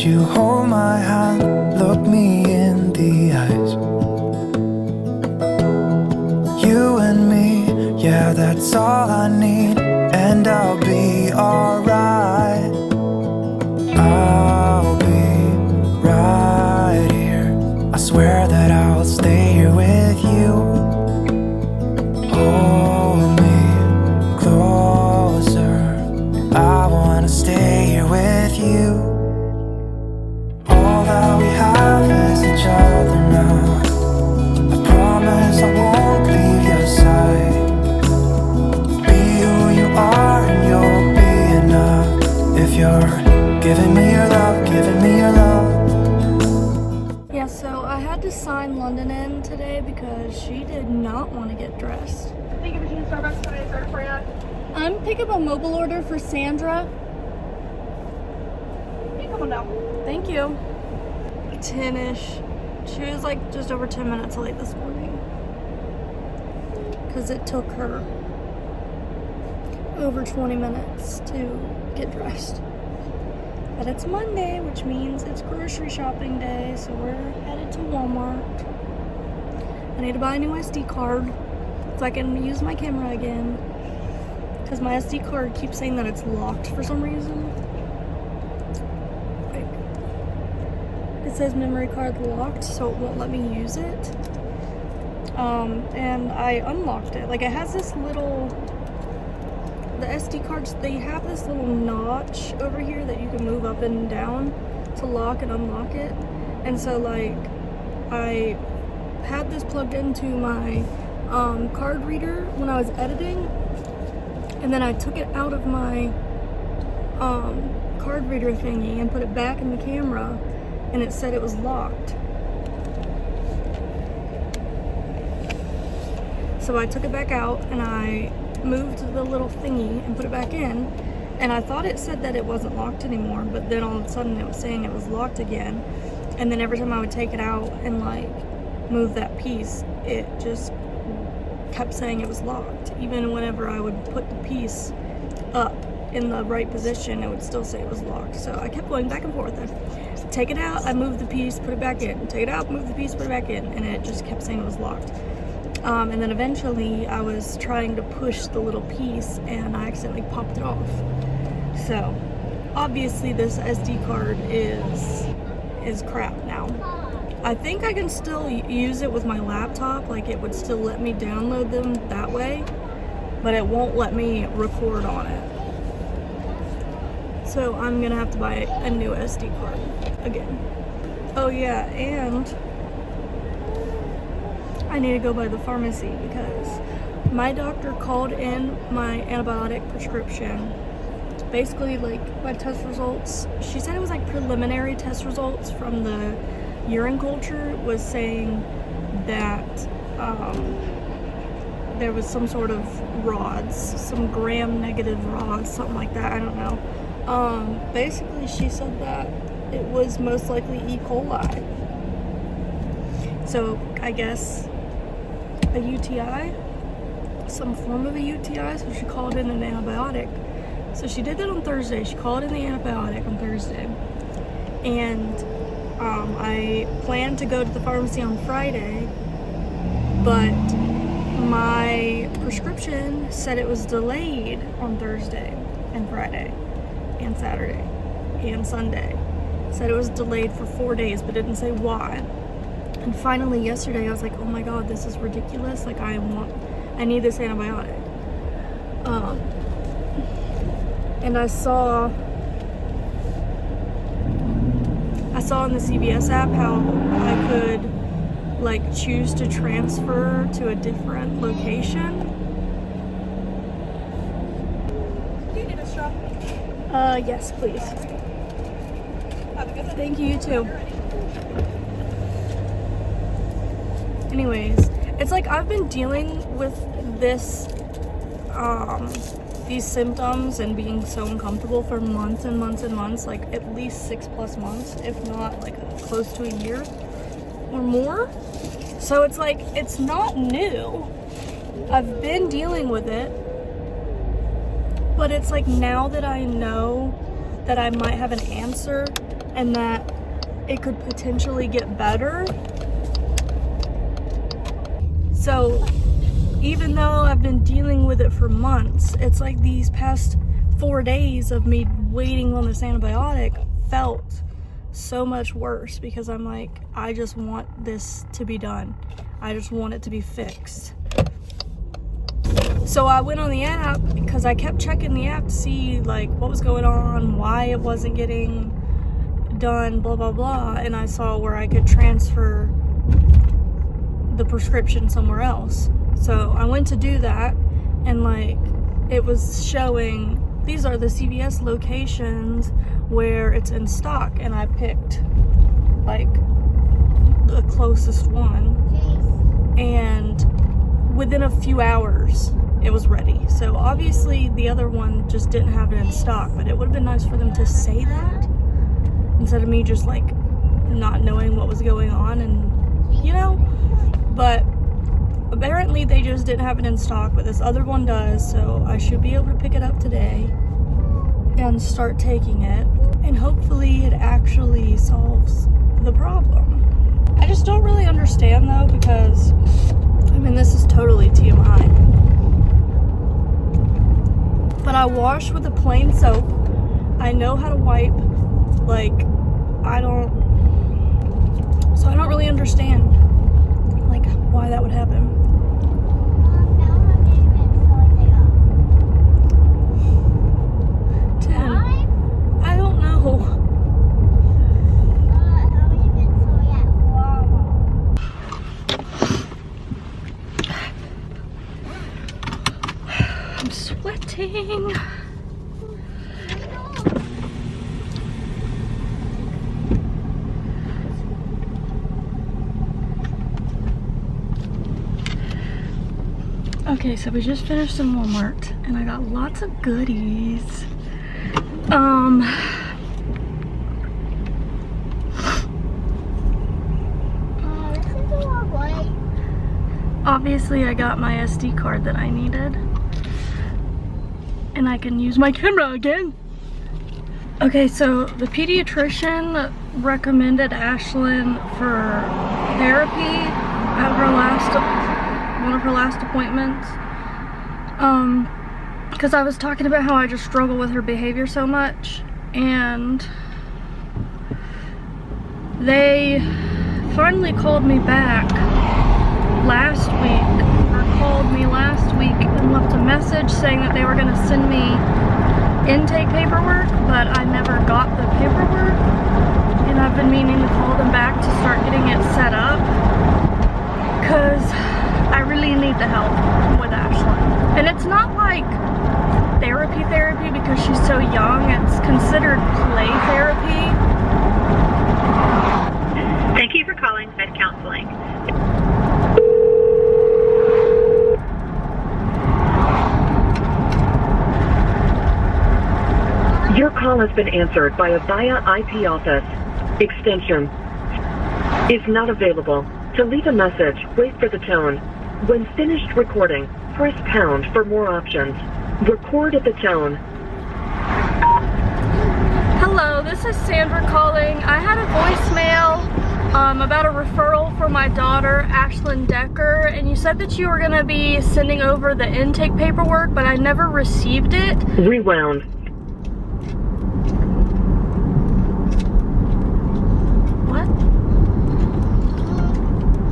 you hold my hand, look me in the eyes. You and me, yeah, that's all I need, and I'll be alright. I'll be right here. I swear that I'll stay here with you. Hold me closer. I wanna stay here with you. All that we have is each other now. I promise I won't leave your side. Be who you are and you'll be enough. If you're giving me your love, giving me your love. Yeah, so I had to sign London in today because she did not want to get dressed. Thank you for choosing Starbucks. Can I start for you? I'm picking up a mobile order for Sandra. Come on now. Thank you. 10-ish. She was like just over 10 minutes late this morning. Because it took her over 20 minutes to get dressed. But it's Monday, which means it's grocery shopping day, so we're headed to Walmart. I need to buy a new SD card so I can use my camera again. Because my SD card keeps saying that it's locked for some reason. Like, it says memory card locked, so it won't let me use it. And I unlocked it. Like, it has this little... The SD cards, they have this little notch over here that you can move up and down to lock and unlock it. And so, like, I had this plugged into my card reader when I was editing, and then I took it out of my card reader thingy and put it back in the camera, and it said it was locked. So I took it back out and I moved the little thingy and put it back in, and I thought it said that it wasn't locked anymore, but then all of a sudden it was saying it was locked again. And then every time I would take it out and like move that piece, it just kept saying it was locked. Even whenever I would put the piece up in the right position, it would still say it was locked. So I kept going back and forth. I'd take it out, I moved the piece, put it back in, take it out, move the piece, put it back in, and it just kept saying it was locked. And then eventually I was trying to push the little piece and I accidentally popped it off. So obviously this SD card is crap now. I think I can still use it with my laptop, like it would still let me download them that way, but it won't let me record on it. So I'm gonna have to buy a new SD card again. Oh yeah, and I need to go by the pharmacy because my doctor called in my antibiotic prescription. Basically, like, my test results, she said it was like preliminary test results from the urine culture was saying that there was some sort of rods, some gram-negative rods, something like that, I don't know. Basically, she said that it was most likely E. coli. So, I guess a UTI, some form of a UTI, so she called in an antibiotic. So she did that on Thursday. She called in the antibiotic on Thursday. And I planned to go to the pharmacy on Friday, but my prescription said it was delayed on Thursday and Friday and Saturday and Sunday. It said it was delayed for 4 days, but didn't say why. And finally yesterday I was like, oh my god, this is ridiculous, like I need this antibiotic. And I saw in the CVS app how I could like choose to transfer to a different location. Do you need a straw? Yes, please. Have a good one. Thank you, you too. Anyways, it's like I've been dealing with this, these symptoms and being so uncomfortable for months and months and months, like at least 6+ months, if not like close to a year or more. So it's like, it's not new. I've been dealing with it, but it's like now that I know that I might have an answer and that it could potentially get better. So even though I've been dealing with it for months, it's like these past 4 days of me waiting on this antibiotic felt so much worse, because I'm like, I just want this to be done. I just want it to be fixed. So I went on the app because I kept checking the app to see like what was going on, why it wasn't getting done, blah blah blah, and I saw where I could transfer the prescription somewhere else. So I went to do that, and like it was showing these are the CVS locations where it's in stock, and I picked like the closest one, and within a few hours it was ready. So obviously the other one just didn't have it in stock, but it would have been nice for them to say that instead of me just like not knowing what was going on, and you know. But apparently they just didn't have it in stock, but this other one does, so I should be able to pick it up today and start taking it, and hopefully it actually solves the problem. I just don't really understand though, because I mean, this is totally TMI, but I wash with a plain soap. I know how to wipe. Like, I don't really understand like why that would happen. I don't know. I'm sweating. Okay, so we just finished in Walmart and I got lots of goodies. Obviously I got my SD card that I needed, and I can use my camera again. Okay, so the pediatrician recommended Ashlyn for therapy at one of her last appointments. Because I was talking about how I just struggle with her behavior so much, and they finally called me back last week and left a message saying that they were going to send me intake paperwork, but I never got the paperwork, and I've been meaning to call them back to start getting it set up, because I really need the help with Ashlyn. And it's not like therapy because she's so young. It's considered play therapy. Thank you for calling Med Counseling. Your call has been answered by a VIA IP office. Extension is not available. To leave a message, wait for the tone. When finished recording, press pound for more options. Record at the tone. Hello, this is Sandra calling. I had a voicemail about a referral for my daughter, Ashlyn Decker, and you said that you were going to be sending over the intake paperwork, but I never received it. Rewound. What?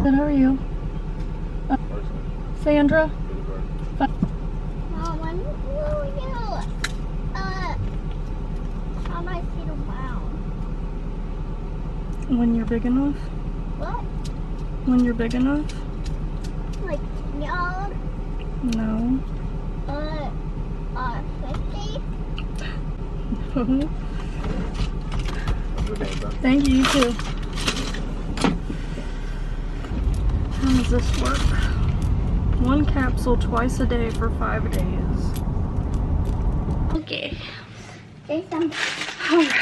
Good, how are you? Sandra? Mom, when will you, how my feet around? When you're big enough? What? When you're big enough? Like, young? No. 50? Thank you, you too. How does this work? 1 capsule twice a day for 5 days. Okay. There's some. Alright.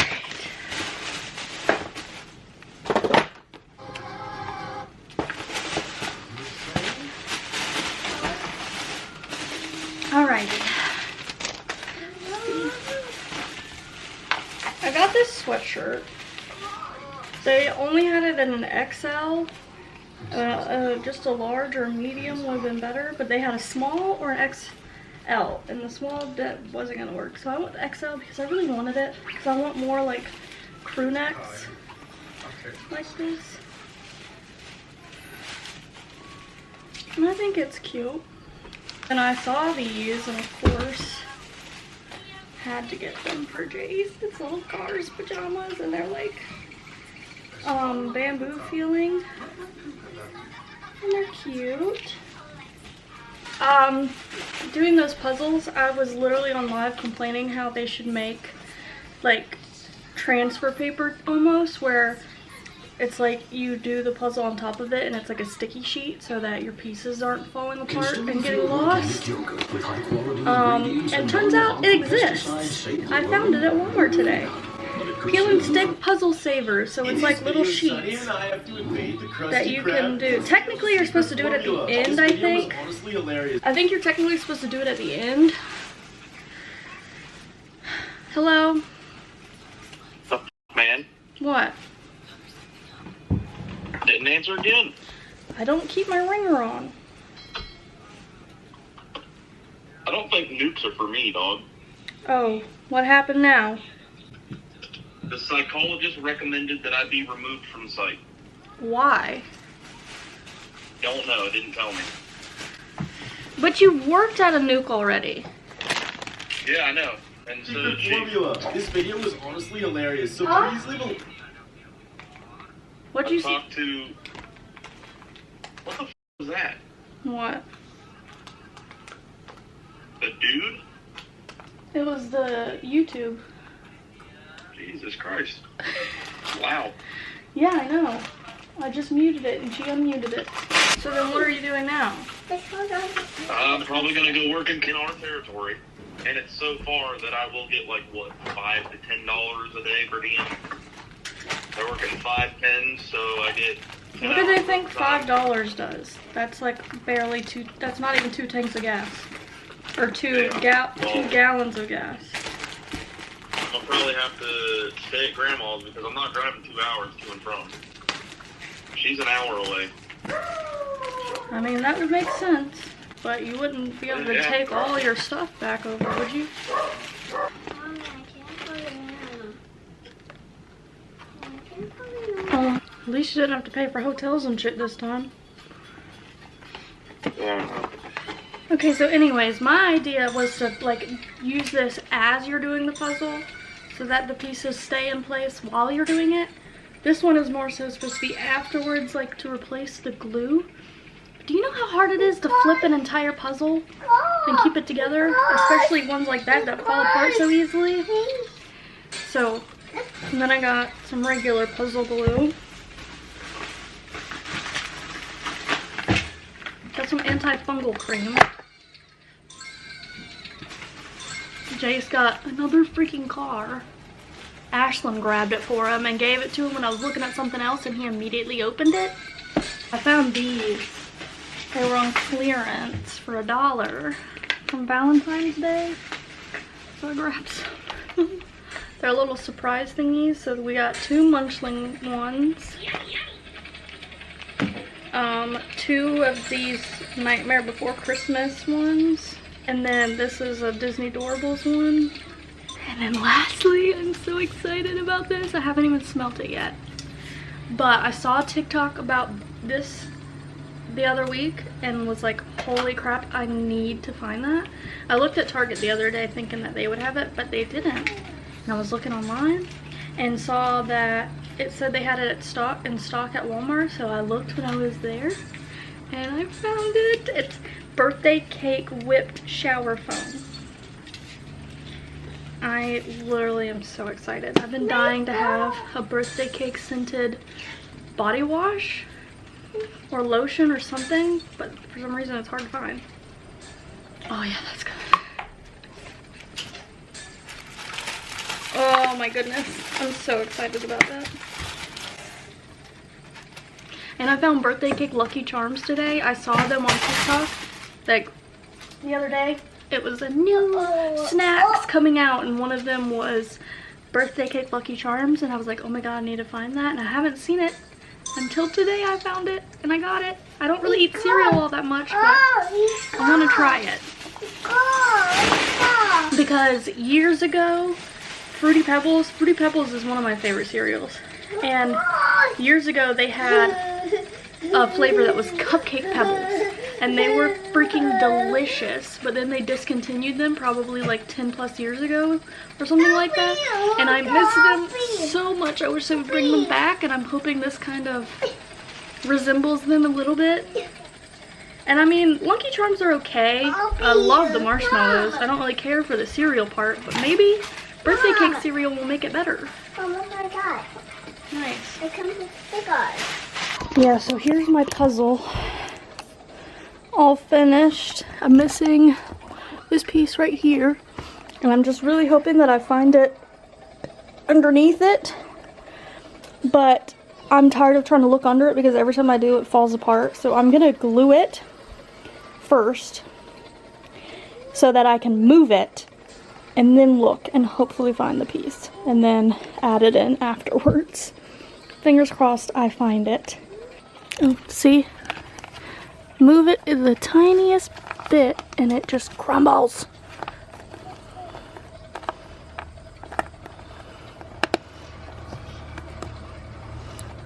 Alrighty. I got this sweatshirt They only had it in an XL. Just a large or medium would have been better, but they had a small or an XL, and the small that wasn't gonna work. So I went XL because I really wanted it, because I want more like crew necks like this. And I think it's cute. And I saw these, and of course had to get them for Jay's. It's little Cars pajamas, and they're like bamboo feeling, and they're cute. Doing those puzzles, I was literally on live complaining how they should make like transfer paper almost, where it's like you do the puzzle on top of it and it's like a sticky sheet so that your pieces aren't falling apart and getting lost. And turns out it exists. I found it at Walmart today. Peel and stick puzzle savers. So it's like little sheets that you can do. Technically you're supposed to do it at the end, I think. I think you're technically supposed to do it at the end. Hello? Man, What? didn't answer again. I don't keep my ringer on. I don't think nukes are for me, dog. Oh, what happened now? The psychologist recommended that I be removed from the site. Why? Don't know, didn't tell me. But you've worked at a nuke already. Yeah, I know. And so Secret she... formula. This video was honestly hilarious, so please leave a... What'd you say? talked to... What the f*** was that? What? The dude? It was the YouTube. Jesus Christ. Wow. Yeah, I know. I just muted it and she unmuted it. So then what are you doing now? I'm probably going to go work in our territory. And it's so far that I will get like, what, $5 to $10 a day per diem? They're working 5 10s, so I get... What do they think $5 does? That's like barely that's not even 2 tanks of gas. Or 2 gallons of gas. I'll probably have to stay at grandma's because I'm not driving 2 hours to and from. She's an hour away. I mean, that would make sense. But you wouldn't be able to take all your stuff back over, would you? At least you didn't have to pay for hotels and shit this time. Yeah. Okay, so anyways, my idea was to like use this as you're doing the puzzle so that the pieces stay in place while you're doing it. This one is more so supposed to be afterwards, like to replace the glue. Do you know how hard it is to flip an entire puzzle and keep it together? Especially ones like that fall apart so easily. So, and then I got some regular puzzle glue. Got some antifungal cream. Jay's got another freaking car. Ashlyn grabbed it for him and gave it to him when I was looking at something else and he immediately opened it. I found these. They were on clearance for $1 from Valentine's Day. So I grabbed some. They're little surprise thingies. So we got 2 Munchling ones. 2 of these Nightmare Before Christmas ones. And then this is a Disney Doorables one. And then lastly, I'm so excited about this. I haven't even smelt it yet. But I saw a TikTok about this the other week and was like, holy crap, I need to find that. I looked at Target the other day thinking that they would have it, but they didn't. And I was looking online and saw that it said they had it in stock at Walmart, so I looked when I was there and I found it. It's birthday cake whipped shower foam. I literally am so excited. I've been dying to have a birthday cake scented body wash or lotion or something, but for some reason it's hard to find. Oh yeah, that's good. Oh my goodness, I'm so excited about that. And I found birthday cake Lucky Charms today. I saw them on TikTok like the other day. It was a new snacks coming out and one of them was birthday cake Lucky Charms, and I was like, oh my god, I need to find that, and I haven't seen it until today. I found it and I got it. I don't really eat cereal all that much, but I want to try it. Because years ago, Fruity Pebbles is one of my favorite cereals, and years ago they had a flavor that was Cupcake Pebbles, and they were freaking delicious, but then they discontinued them probably like 10 plus years ago or something like that, and I miss them so much. I wish they would bring them back, and I'm hoping this kind of resembles them a little bit. And I mean, Lucky Charms are okay. I love the marshmallows. I don't really care for the cereal part, but maybe birthday cake cereal will make it better. Oh my god. Nice. It comes with stickers. Yeah, so here's my puzzle. All finished. I'm missing this piece right here. And I'm just really hoping that I find it underneath it. But I'm tired of trying to look under it because every time I do it falls apart. So I'm gonna glue it first so that I can move it and then look and hopefully find the piece and then add it in afterwards. Fingers crossed I find it. Oh, see? Move it the tiniest bit and it just crumbles.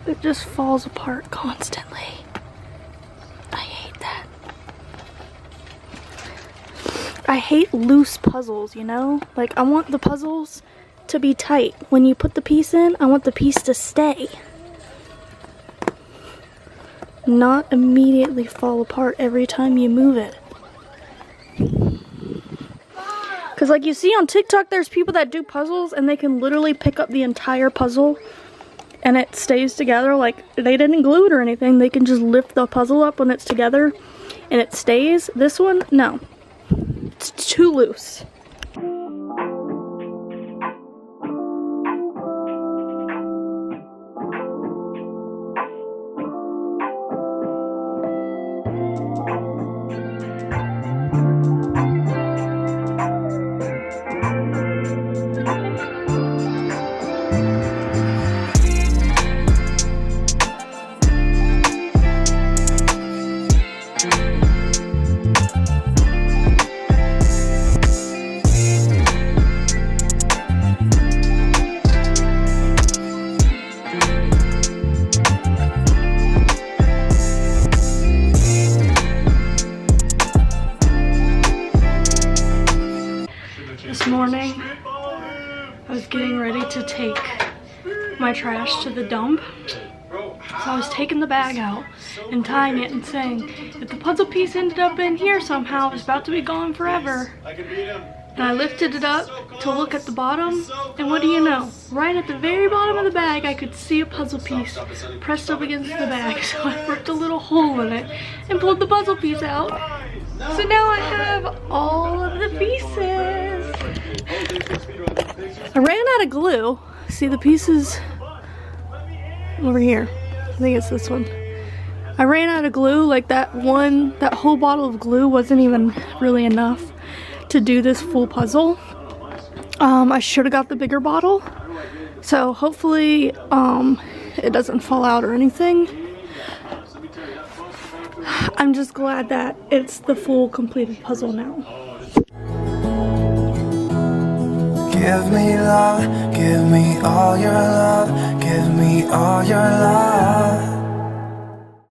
It just falls apart constantly. I hate that. I hate loose puzzles, you know? Like, I want the puzzles to be tight. When you put the piece in, I want the piece to stay. Not immediately fall apart every time you move it. Because like you see on TikTok, there's people that do puzzles and they can literally pick up the entire puzzle and it stays together. Like, they didn't glue it or anything. They can just lift the puzzle up when it's together and it stays. This one, no. It's too loose. This morning, I was getting ready to take my trash to the dump. So I was taking the bag out and tying it and saying, if the puzzle piece ended up in here somehow, it's about to be gone forever. And I lifted it up to look at the bottom, and what do you know? Right at the very bottom of the bag, I could see a puzzle piece pressed up against the bag. So I ripped a little hole in it and pulled the puzzle piece out. So now I have all of the pieces. I ran out of glue. See the pieces over here. I think it's this one. I ran out of glue. Like that whole bottle of glue wasn't even really enough to do this full puzzle. I should have got the bigger bottle. So hopefully it doesn't fall out or anything. I'm just glad that it's the full completed puzzle now. Give me love, give me all your love, give me all your love.